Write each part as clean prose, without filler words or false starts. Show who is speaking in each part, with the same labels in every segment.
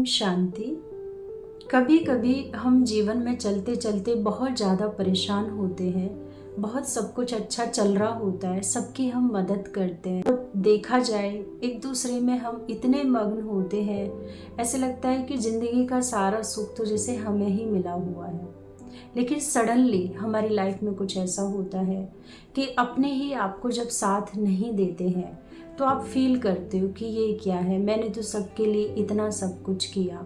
Speaker 1: शांति। कभी कभी हम जीवन में चलते चलते बहुत ज़्यादा परेशान होते हैं। बहुत सब कुछ अच्छा चल रहा होता है, सबकी हम मदद करते हैं। तो देखा जाए एक दूसरे में हम इतने मग्न होते हैं, ऐसे लगता है कि ज़िंदगी का सारा सुख तो जैसे हमें ही मिला हुआ है। लेकिन सडनली हमारी लाइफ में कुछ ऐसा होता है कि अपने ही आपको जब साथ नहीं देते हैं तो आप फील करते हो कि ये क्या है, मैंने तो सबके लिए इतना सब कुछ किया।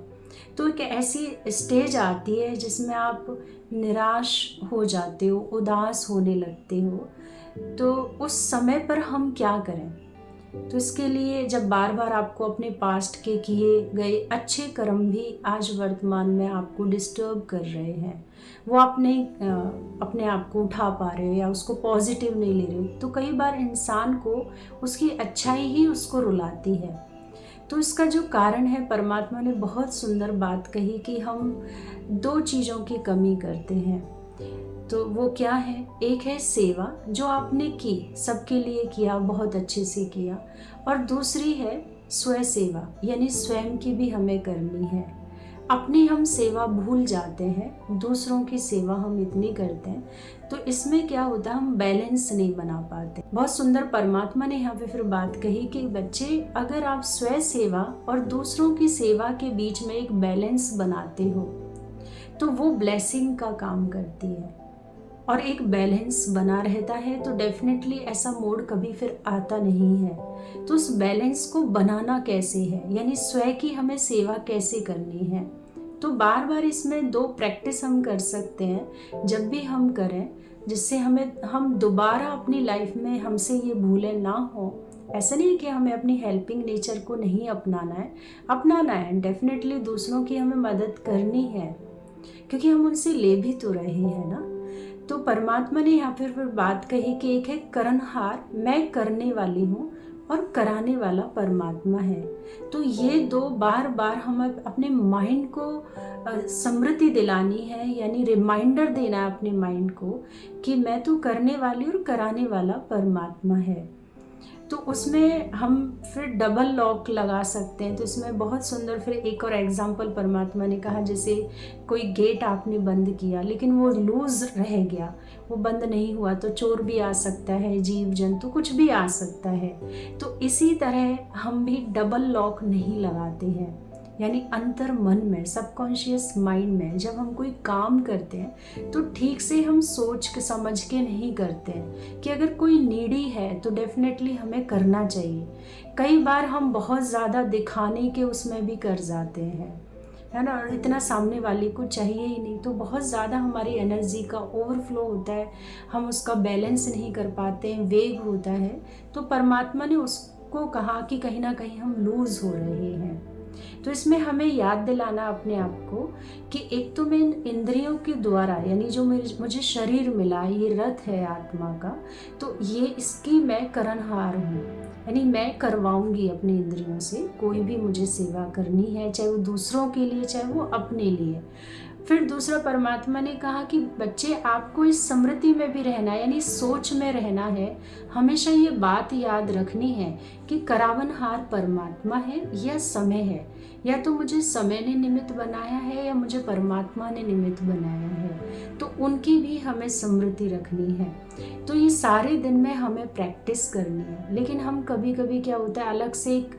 Speaker 1: तो एक ऐसी स्टेज आती है जिसमें आप निराश हो जाते हो, उदास होने लगते हो। तो उस समय पर हम क्या करें? तो इसके लिए जब बार बार आपको अपने पास्ट के किए गए अच्छे कर्म भी आज वर्तमान में आपको डिस्टर्ब कर रहे हैं, वो आप नहीं अपने आप को उठा पा रहे हो या उसको पॉजिटिव नहीं ले रहे हो, तो कई बार इंसान को उसकी अच्छाई ही उसको रुलाती है। तो इसका जो कारण है, परमात्मा ने बहुत सुंदर बात कही कि हम दो चीज़ों की कमी करते हैं। तो वो क्या है? एक है सेवा, जो आपने की, सबके लिए किया, बहुत अच्छे से किया। और दूसरी है स्वयं सेवा, यानी स्वयं की भी हमें करनी है। अपनी हम सेवा भूल जाते हैं, दूसरों की सेवा हम इतनी करते हैं। तो इसमें क्या होता है, हम बैलेंस नहीं बना पाते। बहुत सुंदर परमात्मा ने यहाँ पे फिर बात कही कि बच्चे, अगर आप स्वयं सेवा और दूसरों की सेवा के बीच में एक बैलेंस बनाते हो तो वो ब्लेसिंग का काम करती है। और एक बैलेंस बना रहता है तो डेफिनेटली ऐसा मोड कभी फिर आता नहीं है। तो उस बैलेंस को बनाना कैसे है, यानी स्वयं की हमें सेवा कैसे करनी है? तो बार बार इसमें दो प्रैक्टिस हम कर सकते हैं जब भी हम करें, जिससे हम दोबारा अपनी लाइफ में हमसे ये भूलें ना हो। ऐसा नहीं कि हमें अपनी हेल्पिंग नेचर को नहीं अपनाना है डेफिनेटली दूसरों की हमें मदद करनी है, क्योंकि हम उनसे ले भी तो रहे हैं ना। तो परमात्मा ने यहाँ फिर बात कही कि एक है करनहार, मैं करने वाली हूँ, और कराने वाला परमात्मा है। तो ये दो बार बार हम अपने माइंड को स्मृति दिलानी है, यानी रिमाइंडर देना है अपने माइंड को कि मैं तो करने वाली और कराने वाला परमात्मा है। तो उसमें हम फिर डबल लॉक लगा सकते हैं। तो इसमें बहुत सुंदर फिर एक और एग्जाम्पल परमात्मा ने कहा, जैसे कोई गेट आपने बंद किया लेकिन वो लूज रह गया, वो बंद नहीं हुआ, तो चोर भी आ सकता है, जीव जंतु कुछ भी आ सकता है। तो इसी तरह हम भी डबल लॉक नहीं लगाते हैं, यानी अंतर मन में, सबकॉन्शियस माइंड में जब हम कोई काम करते हैं तो ठीक से हम सोच के समझ के नहीं करते हैं कि अगर कोई नीडी है तो डेफिनेटली हमें करना चाहिए। कई बार हम बहुत ज़्यादा दिखाने के उसमें भी कर जाते हैं, है ना, और इतना सामने वाले को चाहिए ही नहीं, तो बहुत ज़्यादा हमारी एनर्जी का ओवरफ्लो होता है, हम उसका बैलेंस नहीं कर पाते हैं, वेग होता है। तो परमात्मा ने उसको कहा कि कहीं ना कहीं हम लूज़ हो रहे हैं। तो इसमें हमें याद दिलाना अपने आप को कि एक तो मैं इंद्रियों के द्वारा, यानी जो मुझे शरीर मिला, ये रथ है आत्मा का, तो ये इसकी मैं करनहार हूँ, यानी मैं करवाऊंगी अपनी इंद्रियों से कोई भी मुझे सेवा करनी है, चाहे वो दूसरों के लिए चाहे वो अपने लिए। फिर दूसरा परमात्मा ने कहा कि बच्चे, आपको इस स्मृति में भी रहना है, यानी सोच में रहना है, हमेशा ये बात याद रखनी है कि करावनहार परमात्मा है या समय है, या तो मुझे समय ने निमित्त बनाया है या मुझे परमात्मा ने निमित्त बनाया है। तो उनकी भी हमें स्मृति रखनी है। तो ये सारे दिन में हमें प्रैक्टिस करनी है। लेकिन हम कभी कभी क्या होता है, अलग से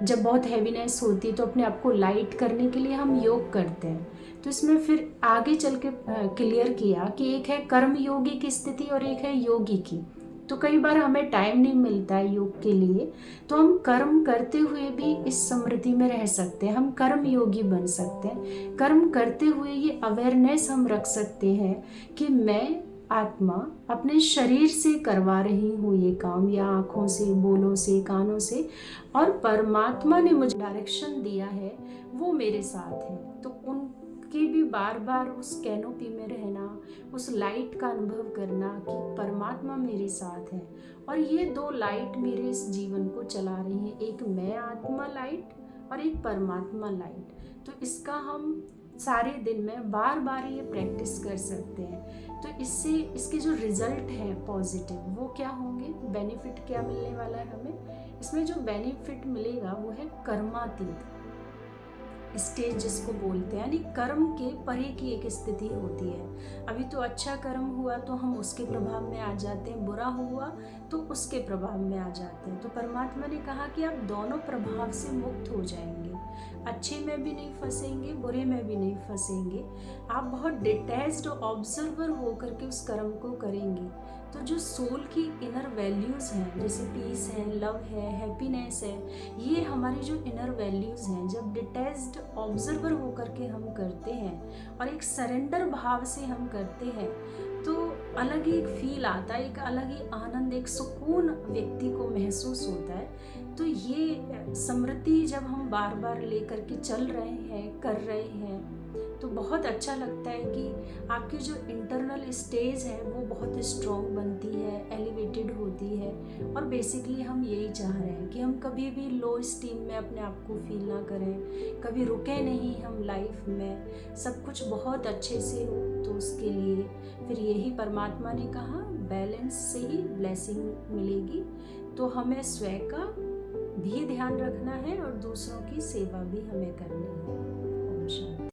Speaker 1: जब बहुत हैवीनेस होती है तो अपने आप को लाइट करने के लिए हम योग करते हैं। तो इसमें फिर आगे चल के क्लियर किया कि एक है कर्म योगी की स्थिति और एक है योगी की। तो कई बार हमें टाइम नहीं मिलता है योग के लिए, तो हम कर्म करते हुए भी इस स्मृति में रह सकते हैं, हम कर्म योगी बन सकते हैं। कर्म करते हुए ये अवेयरनेस हम रख सकते हैं कि मैं आत्मा अपने शरीर से करवा रही हूँ ये काम, या आँखों से, बोलों से, कानों से, और परमात्मा ने मुझे डायरेक्शन दिया है, वो मेरे साथ है। तो उनकी भी बार बार उस कैनोपी में रहना, उस लाइट का अनुभव करना कि परमात्मा मेरे साथ है, और ये दो लाइट मेरे इस जीवन को चला रही हैं, एक मैं आत्मा लाइट और एक परमात्मा लाइट। तो इसका हम सारे दिन में बार बार ये प्रैक्टिस कर सकते हैं। तो इससे इसके जो रिजल्ट है पॉजिटिव, वो क्या होंगे, बेनिफिट क्या मिलने वाला है हमें? इसमें जो बेनिफिट मिलेगा वो है कर्मातीत, स्टेज जिसको बोलते हैं, यानी कर्म के परे की एक स्थिति होती है। अभी तो अच्छा कर्म हुआ तो हम उसके प्रभाव में आ जाते हैं, बुरा हुआ तो उसके प्रभाव में आ जाते हैं। तो परमात्मा ने कहा कि आप दोनों प्रभाव से मुक्त हो जाएंगे, अच्छे में भी नहीं फंसेंगे, बुरे में भी नहीं फंसेंगे। आप बहुत डिटैच्ड ऑब्जर्वर होकर के उस कर्म को करेंगे। तो जो सोल की इनर वैल्यूज़ हैं, जैसे पीस है, लव है, हैप्पीनेस है, ये हमारी जो इनर वैल्यूज़ हैं, जब डिटैच्ड ऑब्जर्वर होकर के हम करते हैं और एक सरेंडर भाव से हम करते हैं, तो अलग ही एक फील आता है, एक अलग ही आनंद, एक सुकून व्यक्ति को महसूस होता है। तो ये स्मृति जब हम बार बार लेकर के चल रहे हैं, कर रहे हैं, तो बहुत अच्छा लगता है कि आपकी जो इंटरनल स्टेज है वो बहुत स्ट्रॉन्ग बनती है, एलिवेटेड होती है। और बेसिकली हम यही चाह रहे हैं कि हम कभी भी लो स्टीम में अपने आप को फील ना करें, कभी रुके नहीं हम लाइफ में, सब कुछ बहुत अच्छे से हो। तो उसके लिए फिर यही परमात्मा ने कहा, बैलेंस से ही ब्लेसिंग मिलेगी। तो हमें स्वयं का भी ध्यान रखना है और दूसरों की सेवा भी हमें करनी है। ओम शांति।